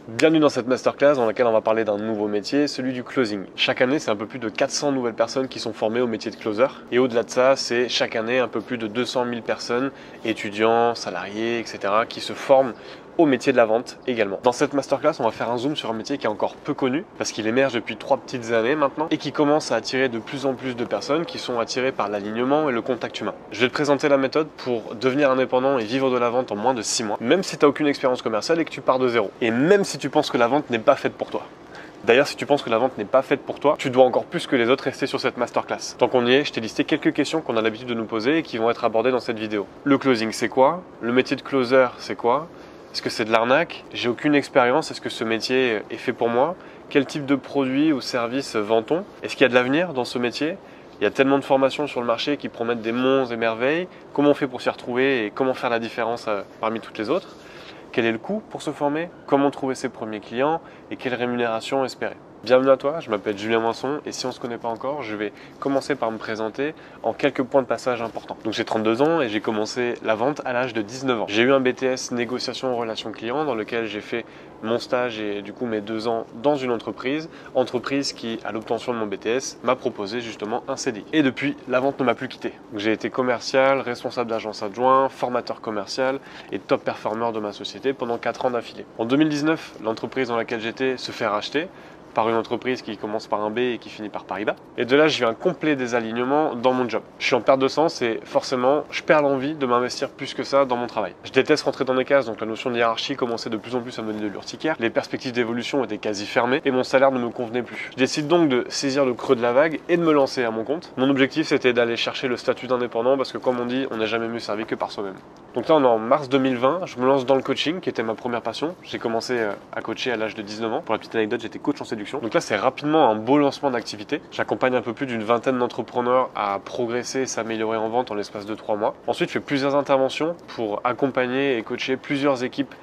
Bienvenue dans cette masterclass dans laquelle on va parler d'un nouveau métier, celui du closing. Chaque année, c'est un peu plus de 400 nouvelles personnes qui sont formées au métier de closer. Et au-delà de ça, c'est chaque année un peu plus de 200 000 personnes, étudiants, salariés, etc., qui se forment au métier de la vente également. Dans cette masterclass, on va faire un zoom sur un métier qui est encore peu connu parce qu'il émerge depuis 3 petites années maintenant et qui commence à attirer de plus en plus de personnes qui sont attirées par l'alignement et le contact humain. Je vais te présenter la méthode pour devenir indépendant et vivre de la vente en moins de 6 mois, même si tu n'as aucune expérience commerciale et que tu pars de zéro. Et même si tu penses que la vente n'est pas faite pour toi. D'ailleurs, si tu penses que la vente n'est pas faite pour toi, tu dois encore plus que les autres rester sur cette masterclass. Tant qu'on y est, je t'ai listé quelques questions qu'on a l'habitude de nous poser et qui vont être abordées dans cette vidéo. Le closing, c'est quoi? Le métier de closer, c'est quoi? Est-ce que c'est de l'arnaque? J'ai aucune expérience. Est-ce que ce métier est fait pour moi? Quel type de produits ou services vend-on? Est-ce qu'il y a de l'avenir dans ce métier? Il y a tellement de formations sur le marché qui promettent des monts et merveilles. Comment on fait pour s'y retrouver et comment faire la différence parmi toutes les autres? Quel est le coût pour se former? Comment trouver ses premiers clients? Et quelle rémunération espérer? Bienvenue à toi, je m'appelle Julien Moisson et si on ne se connaît pas encore, je vais commencer par me présenter en quelques points de passage importants. Donc j'ai 32 ans et j'ai commencé la vente à l'âge de 19 ans. J'ai eu un BTS négociation en relation client dans lequel j'ai fait mon stage et du coup mes 2 ans dans une entreprise qui à l'obtention de mon BTS m'a proposé justement un CDI. Et depuis, la vente ne m'a plus quitté. Donc j'ai été commercial, responsable d'agence adjoint, formateur commercial et top performer de ma société pendant 4 ans d'affilée. En 2019, l'entreprise dans laquelle j'étais se fait racheter par une entreprise qui commence par un B et qui finit par Paribas. Et de là, je vis un complet désalignement dans mon job. Je suis en perte de sens et forcément, je perds l'envie de m'investir plus que ça dans mon travail. Je déteste rentrer dans des cases, donc la notion de hiérarchie commençait de plus en plus à me donner de l'urticaire. Les perspectives d'évolution étaient quasi fermées et mon salaire ne me convenait plus. Je décide donc de saisir le creux de la vague et de me lancer à mon compte. Mon objectif, c'était d'aller chercher le statut d'indépendant parce que comme on dit, on n'est jamais mieux servi que par soi-même. Donc là, on est en mars 2020, je me lance dans le coaching qui était ma première passion. J'ai commencé à coacher à l'âge de 19 ans. Pour la petite anecdote, j'étais coach en séduction. Donc là, c'est rapidement un beau lancement d'activité. J'accompagne un peu plus d'une vingtaine d'entrepreneurs à progresser et s'améliorer en vente en l'espace de 3 mois. Ensuite, je fais plusieurs interventions pour accompagner et coacher plusieurs équipes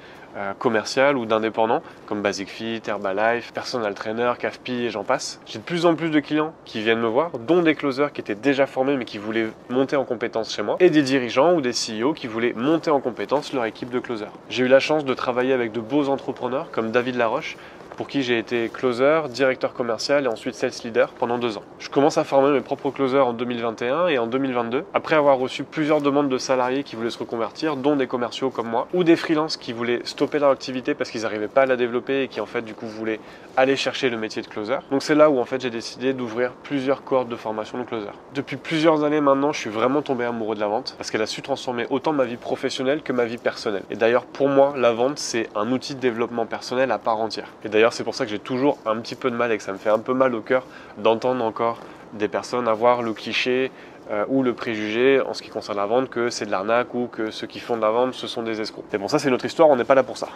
commerciales ou d'indépendants comme Basic Fit, Herbalife, Personal Trainer, CAFPI et j'en passe. J'ai de plus en plus de clients qui viennent me voir, dont des closers qui étaient déjà formés mais qui voulaient monter en compétences chez moi et des dirigeants ou des CEO qui voulaient monter en compétences leur équipe de closers. J'ai eu la chance de travailler avec de beaux entrepreneurs comme David Laroche, pour qui j'ai été closer, directeur commercial et ensuite sales leader pendant 2 ans. Je commence à former mes propres closers en 2021 et en 2022, après avoir reçu plusieurs demandes de salariés qui voulaient se reconvertir, dont des commerciaux comme moi, ou des freelances qui voulaient stopper leur activité parce qu'ils n'arrivaient pas à la développer et qui en fait du coup voulaient aller chercher le métier de closer. Donc c'est là où en fait j'ai décidé d'ouvrir plusieurs cohortes de formation de closer. Depuis plusieurs années maintenant, je suis vraiment tombé amoureux de la vente parce qu'elle a su transformer autant ma vie professionnelle que ma vie personnelle. Et d'ailleurs pour moi, la vente c'est un outil de développement personnel à part entière. Et d'ailleurs c'est pour ça que j'ai toujours un petit peu de mal et que ça me fait un peu mal au cœur d'entendre encore des personnes avoir le cliché ou le préjugé en ce qui concerne la vente que c'est de l'arnaque ou que ceux qui font de la vente ce sont des escrocs. Mais bon, ça c'est notre histoire, on n'est pas là pour ça.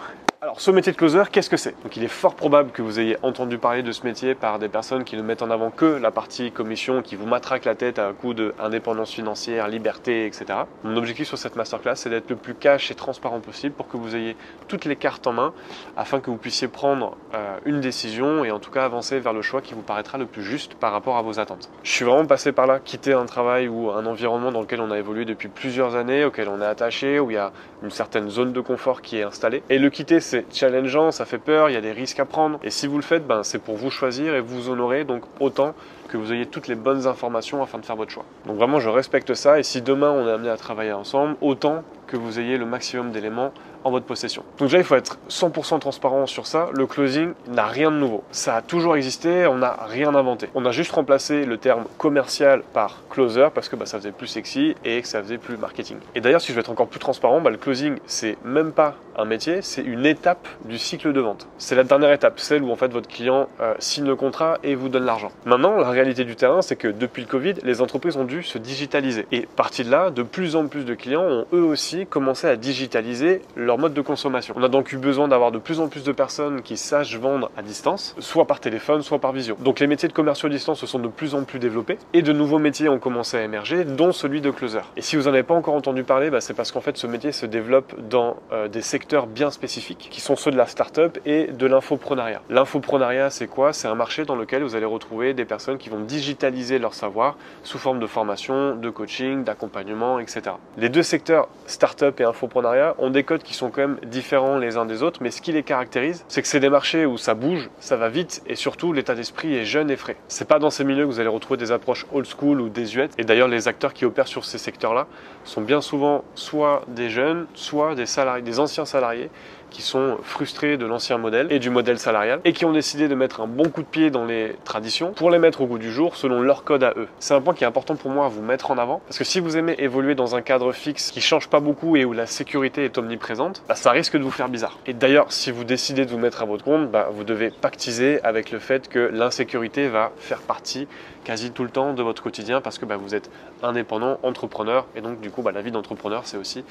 Alors ce métier de closer, qu'est-ce que c'est? Donc il est fort probable que vous ayez entendu parler de ce métier par des personnes qui ne mettent en avant que la partie commission, qui vous matraquent la tête à coup de indépendance financière, liberté, etc. Mon objectif sur cette masterclass, c'est d'être le plus cash et transparent possible pour que vous ayez toutes les cartes en main afin que vous puissiez prendre une décision et en tout cas avancer vers le choix qui vous paraîtra le plus juste par rapport à vos attentes. Je suis vraiment passé par là, quitter un travail ou un environnement dans lequel on a évolué depuis plusieurs années, auquel on est attaché, où il y a une certaine zone de confort qui est installée. Et le quitter, c'est challengeant, ça fait peur, il y a des risques à prendre. Et si vous le faites, c'est pour vous choisir et vous honorer, donc autant que vous ayez toutes les bonnes informations afin de faire votre choix. Donc vraiment, je respecte ça et si demain on est amené à travailler ensemble, autant que vous ayez le maximum d'éléments en votre possession. Donc déjà, il faut être 100% transparent sur ça. Le closing n'a rien de nouveau. Ça a toujours existé, on n'a rien inventé. On a juste remplacé le terme commercial par closer parce que ça faisait plus sexy et que ça faisait plus marketing. Et d'ailleurs, si je veux être encore plus transparent, le closing, c'est même pas un métier, c'est une étape du cycle de vente. C'est la dernière étape, celle où en fait votre client signe le contrat et vous donne l'argent. Maintenant, la réalité du terrain, c'est que depuis le Covid, les entreprises ont dû se digitaliser. Et parti de là, de plus en plus de clients ont eux aussi commencé à digitaliser leur mode de consommation. On a donc eu besoin d'avoir de plus en plus de personnes qui sachent vendre à distance, soit par téléphone, soit par visio. Donc les métiers de commerciaux à distance se sont de plus en plus développés et de nouveaux métiers ont commencé à émerger, dont celui de closer. Et si vous n'en avez pas encore entendu parler, c'est parce qu'en fait ce métier se développe dans des secteurs bien spécifiques qui sont ceux de la start-up et de l'infoprenariat. L'infoprenariat, c'est quoi? C'est un marché dans lequel vous allez retrouver des personnes qui qui vont digitaliser leur savoir sous forme de formation, de coaching, d'accompagnement, etc. Les deux secteurs start-up et infoprenariat ont des codes qui sont quand même différents les uns des autres, mais ce qui les caractérise, c'est que c'est des marchés où ça bouge, ça va vite et surtout l'état d'esprit est jeune et frais. C'est pas dans ces milieux que vous allez retrouver des approches old school ou désuètes. Et d'ailleurs, les acteurs qui opèrent sur ces secteurs-là sont bien souvent soit des jeunes, soit des salariés, des anciens salariés qui sont frustrés de l'ancien modèle et du modèle salarial et qui ont décidé de mettre un bon coup de pied dans les traditions pour les mettre au goût du jour selon leur code à eux. C'est un point qui est important pour moi à vous mettre en avant parce que si vous aimez évoluer dans un cadre fixe qui change pas beaucoup et où la sécurité est omniprésente, ça risque de vous faire bizarre. Et d'ailleurs, si vous décidez de vous mettre à votre compte, vous devez pactiser avec le fait que l'insécurité va faire partie quasi tout le temps de votre quotidien parce que vous êtes indépendant, entrepreneur et donc du coup la vie d'entrepreneur c'est aussi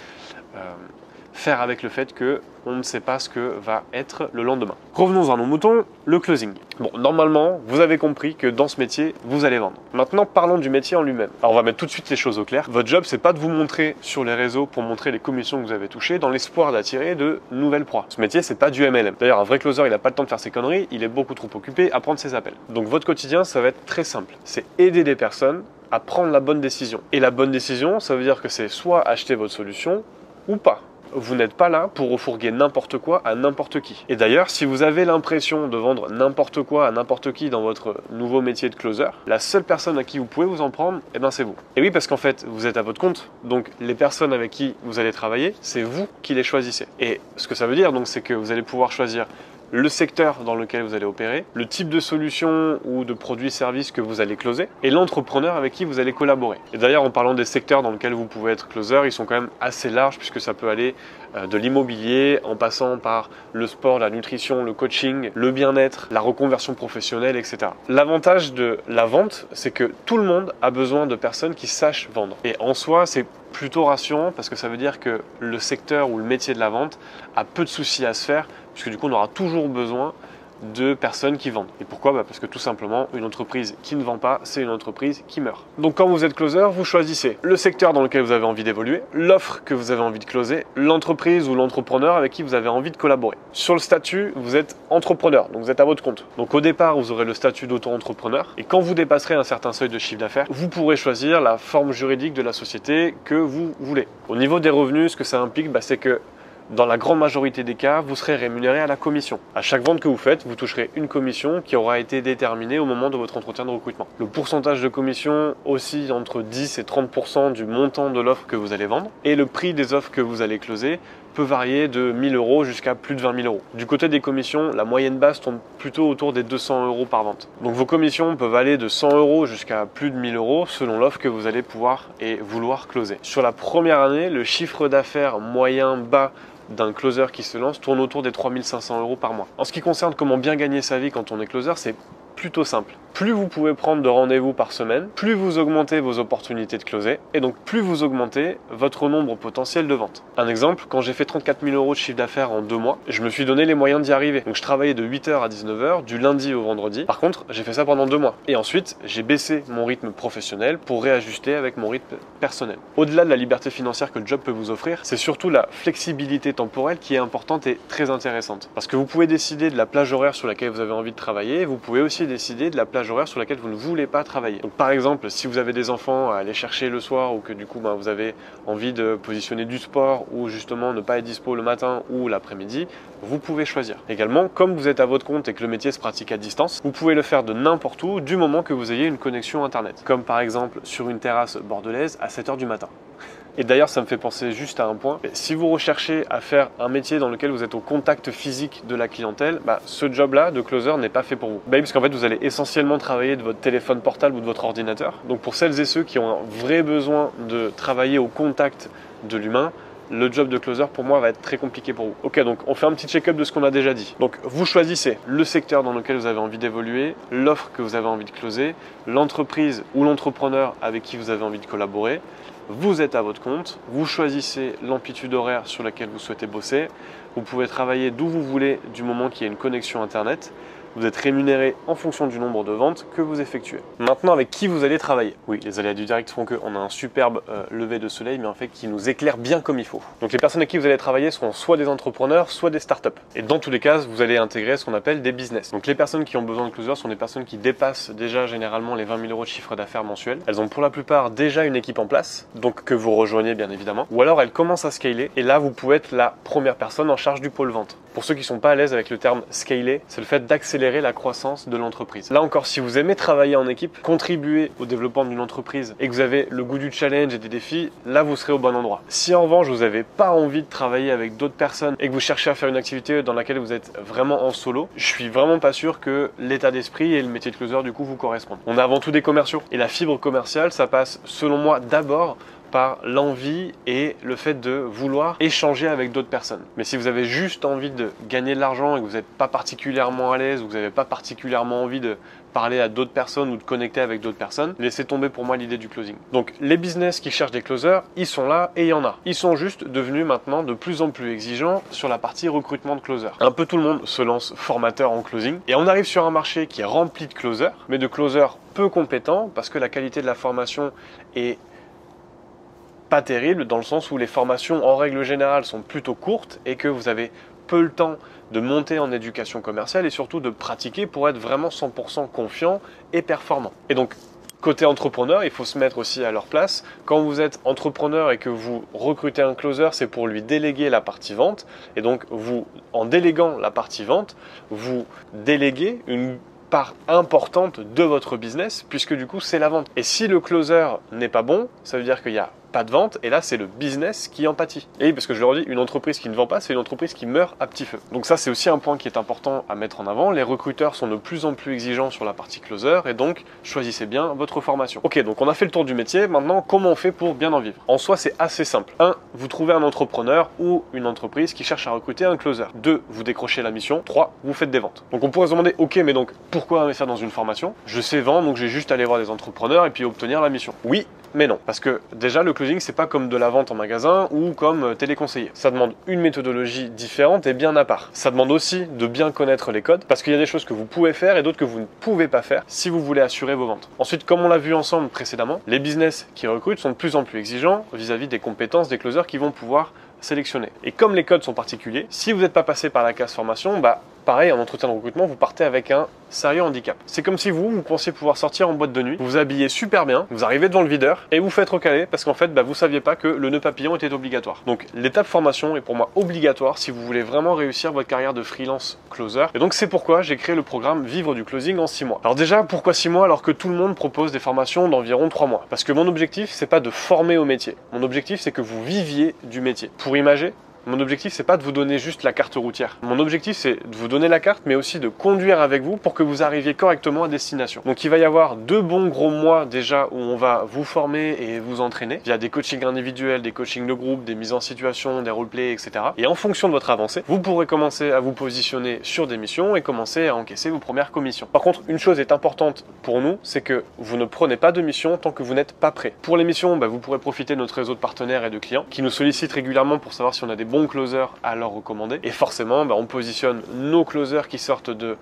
faire avec le fait que on ne sait pas ce que va être le lendemain. Revenons à nos moutons, le closing. Bon, normalement, vous avez compris que dans ce métier, vous allez vendre. Maintenant, parlons du métier en lui-même. Alors, on va mettre tout de suite les choses au clair. Votre job, c'est pas de vous montrer sur les réseaux pour montrer les commissions que vous avez touchées dans l'espoir d'attirer de nouvelles proies. Ce métier, c'est pas du MLM. D'ailleurs, un vrai closer, il n'a pas le temps de faire ses conneries, il est beaucoup trop occupé à prendre ses appels. Donc, votre quotidien, ça va être très simple. C'est aider des personnes à prendre la bonne décision. Et la bonne décision, ça veut dire que c'est soit acheter votre solution ou pas. Vous n'êtes pas là pour refourguer n'importe quoi à n'importe qui. Et d'ailleurs, si vous avez l'impression de vendre n'importe quoi à n'importe qui dans votre nouveau métier de closer, la seule personne à qui vous pouvez vous en prendre, c'est vous. Et oui, parce qu'en fait, vous êtes à votre compte, donc les personnes avec qui vous allez travailler, c'est vous qui les choisissez. Et ce que ça veut dire, donc, c'est que vous allez pouvoir choisir le secteur dans lequel vous allez opérer, le type de solution ou de produit-service que vous allez closer et l'entrepreneur avec qui vous allez collaborer. Et d'ailleurs, en parlant des secteurs dans lesquels vous pouvez être closer, ils sont quand même assez larges puisque ça peut aller de l'immobilier en passant par le sport, la nutrition, le coaching, le bien-être, la reconversion professionnelle, etc. L'avantage de la vente, c'est que tout le monde a besoin de personnes qui sachent vendre. Et en soi, c'est plutôt rassurant parce que ça veut dire que le secteur ou le métier de la vente a peu de soucis à se faire puisque du coup on aura toujours besoin de personnes qui vendent. Et pourquoi ? Parce que tout simplement, une entreprise qui ne vend pas, c'est une entreprise qui meurt. Donc quand vous êtes closer, vous choisissez le secteur dans lequel vous avez envie d'évoluer, l'offre que vous avez envie de closer, l'entreprise ou l'entrepreneur avec qui vous avez envie de collaborer. Sur le statut, vous êtes entrepreneur, donc vous êtes à votre compte. Donc au départ, vous aurez le statut d'auto-entrepreneur et quand vous dépasserez un certain seuil de chiffre d'affaires, vous pourrez choisir la forme juridique de la société que vous voulez. Au niveau des revenus, ce que ça implique, c'est que dans la grande majorité des cas, vous serez rémunéré à la commission. À chaque vente que vous faites, vous toucherez une commission qui aura été déterminée au moment de votre entretien de recrutement. Le pourcentage de commission oscille entre 10 et 30% du montant de l'offre que vous allez vendre. Et le prix des offres que vous allez closer peut varier de 1 000 € jusqu'à plus de 20 000 €. Du côté des commissions, la moyenne basse tombe plutôt autour des 200 € par vente. Donc vos commissions peuvent aller de 100 € jusqu'à plus de 1 000 € selon l'offre que vous allez pouvoir et vouloir closer. Sur la première année, le chiffre d'affaires moyen bas d'un closer qui se lance tourne autour des 3 500 € par mois. En ce qui concerne comment bien gagner sa vie quand on est closer, c'est plutôt simple. Plus vous pouvez prendre de rendez-vous par semaine, plus vous augmentez vos opportunités de closer et donc plus vous augmentez votre nombre potentiel de ventes. Un exemple, quand j'ai fait 34 000 € de chiffre d'affaires en 2 mois, je me suis donné les moyens d'y arriver. Donc je travaillais de 8 h à 19 h, du lundi au vendredi. Par contre, j'ai fait ça pendant 2 mois. Et ensuite, j'ai baissé mon rythme professionnel pour réajuster avec mon rythme personnel. Au-delà de la liberté financière que le job peut vous offrir, c'est surtout la flexibilité temporelle qui est importante et très intéressante. Parce que vous pouvez décider de la plage horaire sur laquelle vous avez envie de travailler, vous pouvez aussi décider de la plage horaire sur laquelle vous ne voulez pas travailler. Donc par exemple, si vous avez des enfants à aller chercher le soir ou que du coup vous avez envie de positionner du sport ou justement ne pas être dispo le matin ou l'après-midi, vous pouvez choisir. Également, comme vous êtes à votre compte et que le métier se pratique à distance, vous pouvez le faire de n'importe où du moment que vous ayez une connexion internet. Comme par exemple sur une terrasse bordelaise à 7 h du matin. Et d'ailleurs, ça me fait penser juste à un point. Si vous recherchez à faire un métier dans lequel vous êtes au contact physique de la clientèle, ce job-là de closer n'est pas fait pour vous. Parce qu'en fait, vous allez essentiellement travailler de votre téléphone portable ou de votre ordinateur. Donc pour celles et ceux qui ont un vrai besoin de travailler au contact de l'humain, le job de closer pour moi va être très compliqué pour vous. Ok, donc on fait un petit check-up de ce qu'on a déjà dit. Donc vous choisissez le secteur dans lequel vous avez envie d'évoluer, l'offre que vous avez envie de closer, l'entreprise ou l'entrepreneur avec qui vous avez envie de collaborer. Vous êtes à votre compte, vous choisissez l'amplitude horaire sur laquelle vous souhaitez bosser, vous pouvez travailler d'où vous voulez du moment qu'il y a une connexion internet. Vous êtes rémunéré en fonction du nombre de ventes que vous effectuez. Maintenant, avec qui vous allez travailler? Oui, les aléas du direct font qu'on a un superbe lever de soleil, mais en fait qui nous éclaire bien comme il faut. Donc les personnes avec qui vous allez travailler seront soit des entrepreneurs, soit des startups. Et dans tous les cas, vous allez intégrer ce qu'on appelle des business. Donc les personnes qui ont besoin de closers sont des personnes qui dépassent déjà généralement les 20 000 euros de chiffre d'affaires mensuel. Elles ont pour la plupart déjà une équipe en place, donc que vous rejoignez bien évidemment. Ou alors elles commencent à scaler, et là vous pouvez être la première personne en charge du pôle vente. Pour ceux qui ne sont pas à l'aise avec le terme scaler, c'est le fait d'accélérer la croissance de l'entreprise. Là encore, si vous aimez travailler en équipe, contribuer au développement d'une entreprise et que vous avez le goût du challenge et des défis, là vous serez au bon endroit. Si en revanche vous n'avez pas envie de travailler avec d'autres personnes et que vous cherchez à faire une activité dans laquelle vous êtes vraiment en solo, je suis vraiment pas sûr que l'état d'esprit et le métier de closer du coup vous correspondent. On a avant tout des commerciaux et la fibre commerciale, ça passe selon moi d'abord par l'envie et le fait de vouloir échanger avec d'autres personnes. Mais si vous avez juste envie de gagner de l'argent et que vous n'êtes pas particulièrement à l'aise ou que vous n'avez pas particulièrement envie de parler à d'autres personnes ou de connecter avec d'autres personnes, laissez tomber pour moi l'idée du closing. Donc les business qui cherchent des closers, ils sont là et il y en a. Ils sont juste devenus maintenant de plus en plus exigeants sur la partie recrutement de closers. Un peu tout le monde se lance formateur en closing et on arrive sur un marché qui est rempli de closers, mais de closers peu compétents parce que la qualité de la formation est pas terrible dans le sens où les formations en règle générale sont plutôt courtes et que vous avez peu le temps de monter en éducation commerciale et surtout de pratiquer pour être vraiment 100% confiant et performant. Et donc côté entrepreneur, il faut se mettre aussi à leur place. Quand vous êtes entrepreneur et que vous recrutez un closer, c'est pour lui déléguer la partie vente et donc vous, en déléguant la partie vente, vous déléguez une part importante de votre business puisque du coup c'est la vente. Et si le closer n'est pas bon, ça veut dire qu'il y a pas de vente et là c'est le business qui en pâtit. Et parce que je leur dis, une entreprise qui ne vend pas, c'est une entreprise qui meurt à petit feu. Donc ça c'est aussi un point qui est important à mettre en avant. Les recruteurs sont de plus en plus exigeants sur la partie closer et donc choisissez bien votre formation. Ok, donc on a fait le tour du métier, maintenant comment on fait pour bien en vivre? En soi c'est assez simple. 1. Vous trouvez un entrepreneur ou une entreprise qui cherche à recruter un closer. 2. Vous décrochez la mission. 3. Vous faites des ventes. Donc on pourrait se demander, ok mais donc pourquoi investir dans une formation? Je sais vendre donc j'ai juste à aller voir des entrepreneurs et puis obtenir la mission. Oui, mais non, parce que déjà le closing c'est pas comme de la vente en magasin ou comme téléconseiller. Ça demande une méthodologie différente et bien à part. Ça demande aussi de bien connaître les codes parce qu'il y a des choses que vous pouvez faire et d'autres que vous ne pouvez pas faire si vous voulez assurer vos ventes. Ensuite, comme on l'a vu ensemble précédemment, les business qui recrutent sont de plus en plus exigeants vis-à-vis des compétences des closers qui vont pouvoir sélectionner. Et comme les codes sont particuliers, si vous n'êtes pas passé par la case formation, pareil, en entretien de recrutement, vous partez avec un sérieux handicap. C'est comme si vous pensiez pouvoir sortir en boîte de nuit, vous vous habillez super bien, vous arrivez devant le videur et vous faites recaler parce qu'en fait, vous saviez pas que le nœud papillon était obligatoire. Donc, l'étape formation est pour moi obligatoire si vous voulez vraiment réussir votre carrière de freelance closer. Et donc, c'est pourquoi j'ai créé le programme Vivre du closing en 6 mois. Alors déjà, pourquoi 6 mois alors que tout le monde propose des formations d'environ 3 mois? Parce que mon objectif, c'est pas de former au métier. Mon objectif, c'est que vous viviez du métier. Pour imager, mon objectif, c'est pas de vous donner juste la carte routière. Mon objectif, c'est de vous donner la carte, mais aussi de conduire avec vous pour que vous arriviez correctement à destination. Donc, il va y avoir 2 bons gros mois déjà où on va vous former et vous entraîner via des coachings individuels, des coachings de groupe, des mises en situation, des roleplays, etc. Et en fonction de votre avancée, vous pourrez commencer à vous positionner sur des missions et commencer à encaisser vos premières commissions. Par contre, une chose est importante pour nous, c'est que vous ne prenez pas de mission tant que vous n'êtes pas prêt. Pour les missions, vous pourrez profiter de notre réseau de partenaires et de clients qui nous sollicitent régulièrement pour savoir si on a des bons closers à leur recommander. Et forcément, on positionne nos closers qui sortent de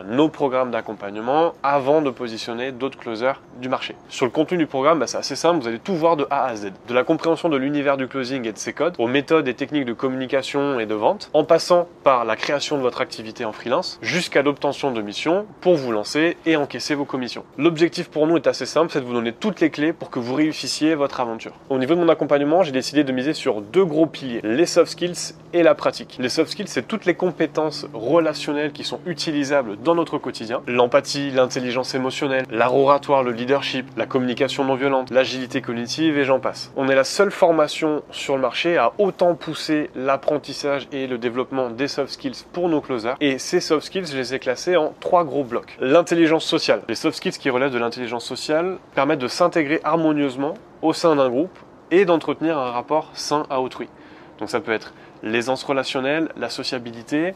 nos programmes d'accompagnement avant de positionner d'autres closers du marché. Sur le contenu du programme, c'est assez simple, vous allez tout voir de A à Z. De la compréhension de l'univers du closing et de ses codes, aux méthodes et techniques de communication et de vente, en passant par la création de votre activité en freelance, jusqu'à l'obtention de missions pour vous lancer et encaisser vos commissions. L'objectif pour nous est assez simple, c'est de vous donner toutes les clés pour que vous réussissiez votre aventure. Au niveau de mon accompagnement, j'ai décidé de miser sur 2 gros piliers, les soft skills et la pratique. Les soft skills, c'est toutes les compétences relationnelles qui sont utilisables dans notre quotidien. L'empathie, l'intelligence émotionnelle, l'art oratoire, le leadership, la communication non violente, l'agilité cognitive et j'en passe. On est la seule formation sur le marché à autant pousser l'apprentissage et le développement des soft skills pour nos closers. Et ces soft skills, je les ai classés en 3 gros blocs. L'intelligence sociale. Les soft skills qui relèvent de l'intelligence sociale permettent de s'intégrer harmonieusement au sein d'un groupe et d'entretenir un rapport sain à autrui. Donc ça peut être l'aisance relationnelle, la sociabilité,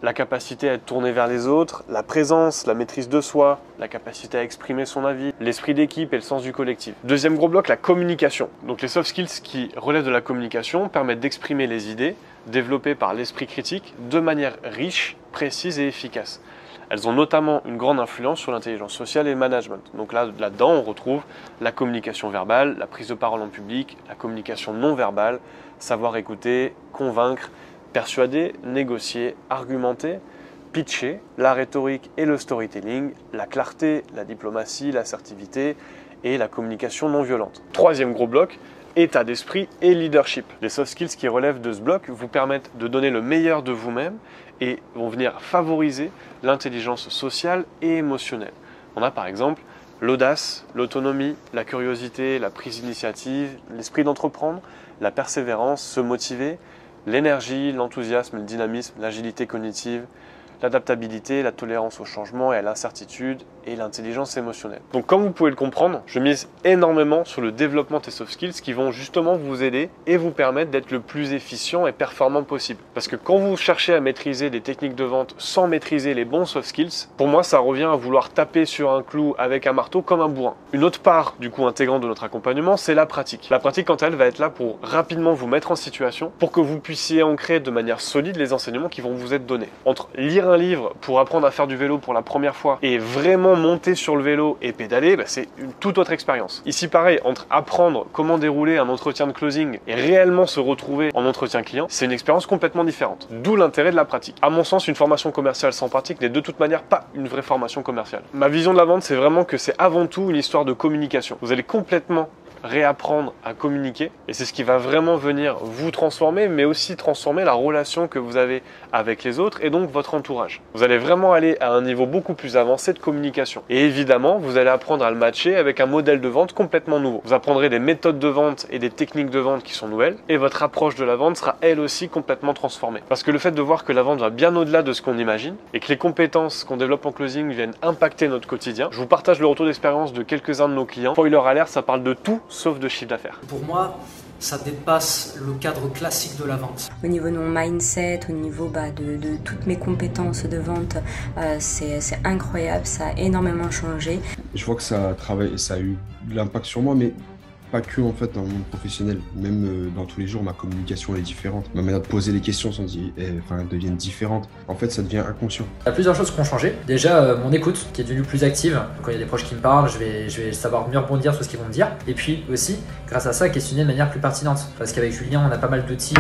la capacité à être tourné vers les autres, la présence, la maîtrise de soi, la capacité à exprimer son avis, l'esprit d'équipe et le sens du collectif. Deuxième gros bloc, la communication. Donc les soft skills qui relèvent de la communication permettent d'exprimer les idées développées par l'esprit critique de manière riche, précise et efficace. Elles ont notamment une grande influence sur l'intelligence sociale et le management. Donc là-dedans, on retrouve la communication verbale, la prise de parole en public, la communication non verbale, savoir écouter, convaincre, persuader, négocier, argumenter, pitcher, la rhétorique et le storytelling, la clarté, la diplomatie, l'assertivité et la communication non violente. Troisième gros bloc, état d'esprit et leadership. Les soft skills qui relèvent de ce bloc vous permettent de donner le meilleur de vous-même et vont venir favoriser l'intelligence sociale et émotionnelle. On a par exemple l'audace, l'autonomie, la curiosité, la prise d'initiative, l'esprit d'entreprendre, la persévérance, se motiver, l'énergie, l'enthousiasme, le dynamisme, l'agilité cognitive, l'adaptabilité, la tolérance au changement et à l'incertitude et l'intelligence émotionnelle. Donc comme vous pouvez le comprendre, je mise énormément sur le développement des soft skills qui vont justement vous aider et vous permettre d'être le plus efficient et performant possible. Parce que quand vous cherchez à maîtriser des techniques de vente sans maîtriser les bons soft skills, pour moi ça revient à vouloir taper sur un clou avec un marteau comme un bourrin. Une autre part du coup intégrante de notre accompagnement, c'est la pratique. La pratique quant à elle va être là pour rapidement vous mettre en situation pour que vous puissiez ancrer de manière solide les enseignements qui vont vous être donnés. Entre lire un livre pour apprendre à faire du vélo pour la première fois et vraiment monter sur le vélo et pédaler, c'est une toute autre expérience. Ici pareil, entre apprendre comment dérouler un entretien de closing et réellement se retrouver en entretien client, c'est une expérience complètement différente. D'où l'intérêt de la pratique. À mon sens, une formation commerciale sans pratique n'est de toute manière pas une vraie formation commerciale. Ma vision de la vente, c'est vraiment que c'est avant tout une histoire de communication. Vous allez complètement réapprendre à communiquer et c'est ce qui va vraiment venir vous transformer, mais aussi transformer la relation que vous avez avec les autres et donc votre entourage. Vous allez vraiment aller à un niveau beaucoup plus avancé de communication et évidemment vous allez apprendre à le matcher avec un modèle de vente complètement nouveau. Vous apprendrez des méthodes de vente et des techniques de vente qui sont nouvelles et votre approche de la vente sera elle aussi complètement transformée. Parce que le fait de voir que la vente va bien au-delà de ce qu'on imagine et que les compétences qu'on développe en closing viennent impacter notre quotidien, je vous partage le retour d'expérience de quelques-uns de nos clients. Spoiler alert, ça parle de tout sauf de chiffre d'affaires. Pour moi, ça dépasse le cadre classique de la vente. Au niveau de mon mindset, au niveau de toutes mes compétences de vente, c'est incroyable, ça a énormément changé. Je vois que ça travaille et ça a eu de l'impact sur moi, mais pas que en fait dans le monde professionnel. Même dans tous les jours, ma communication est différente. Ma manière de poser les questions deviennent différentes. En fait, ça devient inconscient. Il y a plusieurs choses qui ont changé. Déjà, mon écoute qui est devenue plus active. Quand il y a des proches qui me parlent, je vais savoir mieux rebondir sur ce qu'ils vont me dire. Et puis aussi, grâce à ça, questionner de manière plus pertinente. Parce qu'avec Julien, on a pas mal d'outils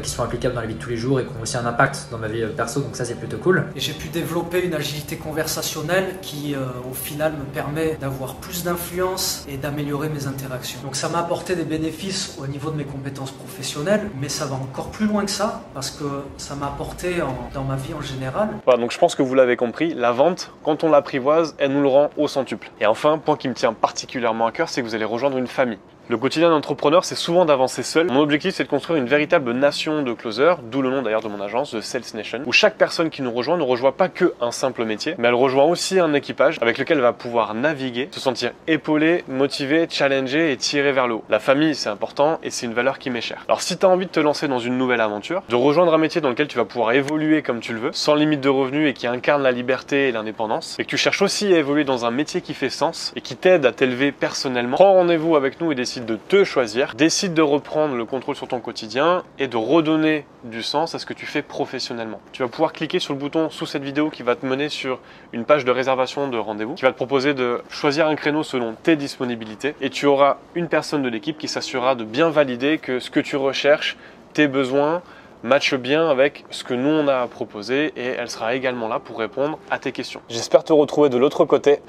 qui sont applicables dans la vie de tous les jours et qui ont aussi un impact dans ma vie perso. Donc ça, c'est plutôt cool. Et j'ai pu développer une agilité conversationnelle qui, au final, me permet d'avoir plus d'influence et d'améliorer mes interactions. Donc ça m'a apporté des bénéfices au niveau de mes compétences professionnelles, mais ça va encore plus loin que ça parce que ça m'a apporté dans ma vie en général. Voilà, donc je pense que vous l'avez compris, la vente, quand on l'apprivoise, elle nous le rend au centuple. Et enfin, point qui me tient particulièrement à cœur, c'est que vous allez rejoindre une famille. Le quotidien d'entrepreneur, c'est souvent d'avancer seul. Mon objectif, c'est de construire une véritable nation de closers, d'où le nom d'ailleurs de mon agence, The Sales Nation, où chaque personne qui nous rejoint ne rejoint pas que un simple métier, mais elle rejoint aussi un équipage avec lequel elle va pouvoir naviguer, se sentir épaulé, motivé, challengé et tiré vers le haut. La famille, c'est important et c'est une valeur qui m'est chère. Alors si tu as envie de te lancer dans une nouvelle aventure, de rejoindre un métier dans lequel tu vas pouvoir évoluer comme tu le veux, sans limite de revenus et qui incarne la liberté et l'indépendance, et que tu cherches aussi à évoluer dans un métier qui fait sens et qui t'aide à t'élever personnellement, prends rendez-vous avec nous et décide de te choisir. Décide de reprendre le contrôle sur ton quotidien et de redonner du sens à ce que tu fais professionnellement. Tu vas pouvoir cliquer sur le bouton sous cette vidéo qui va te mener sur une page de réservation de rendez-vous, qui va te proposer de choisir un créneau selon tes disponibilités et tu auras une personne de l'équipe qui s'assurera de bien valider que ce que tu recherches, tes besoins, matche bien avec ce que nous on a proposé et elle sera également là pour répondre à tes questions. J'espère te retrouver de l'autre côté.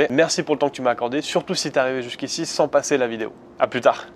Merci pour le temps que tu m'as accordé, surtout si tu es arrivé jusqu'ici sans passer la vidéo. À plus tard.